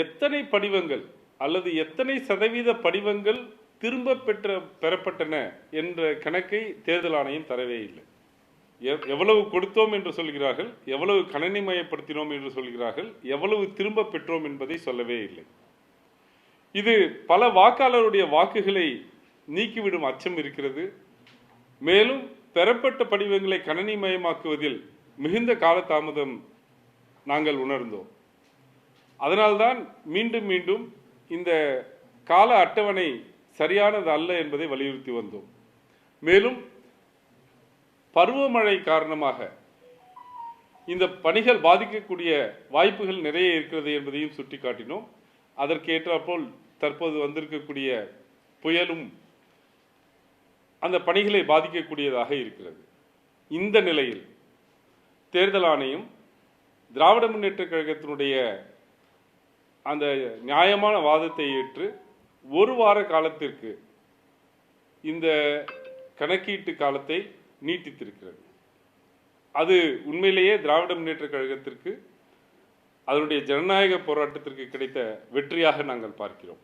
எத்தனை படிவங்கள் அல்லது எத்தனை சதவீத படிவங்கள் திரும்ப பெறப்பட்டன என்ற கணக்கை தேர்தல் ஆணையம் தரவே இல்லை. எவ்வளவு கொடுத்தோம் என்று சொல்கிறார்கள், எவ்வளவு கணினிமயப்படுத்தினோம் என்று சொல்கிறார்கள், எவ்வளவு திரும்ப பெற்றோம் என்பதை சொல்லவே இல்லை. இது பல வாக்காளருடைய வாக்குகளை நீக்கிவிடும் அச்சம் இருக்கிறது. மேலும் பெறப்பட்ட படிவங்களை கணினிமயமாக்குவதில் மிகுந்த காலதாமதம் நாங்கள் உணர்ந்தோம். அதனால்தான் மீண்டும் மீண்டும் இந்த கால அட்டவணை சரியானது அல்ல என்பதை வலியுறுத்தி வந்தோம். மேலும் பருவமழை காரணமாக இந்த பணிகள் பாதிக்கக்கூடிய வாய்ப்புகள் நிறைய இருக்கிறது என்பதையும் சுட்டிக்காட்டினோம். அதற்கேற்றாற்போல் தற்போது வந்திருக்கக்கூடிய புயலும் அந்த பணிகளை பாதிக்கக்கூடியதாக இருக்கிறது. இந்த நிலையில் தேர்தல் ஆணையம் திராவிட முன்னேற்றக் கழகத்தினுடைய அந்த நியாயமான வாதத்தை ஏற்று ஒரு வார காலத்திற்கு இந்த கணக்கீட்டு காலத்தை நீட்டித்திருக்கிறது. அது உண்மையிலேயே திராவிட முன்னேற்றக் கழகத்திற்கு அதனுடைய ஜனநாயக போராட்டத்திற்கு கிடைத்த வெற்றியாக நாங்கள் பார்க்கிறோம்.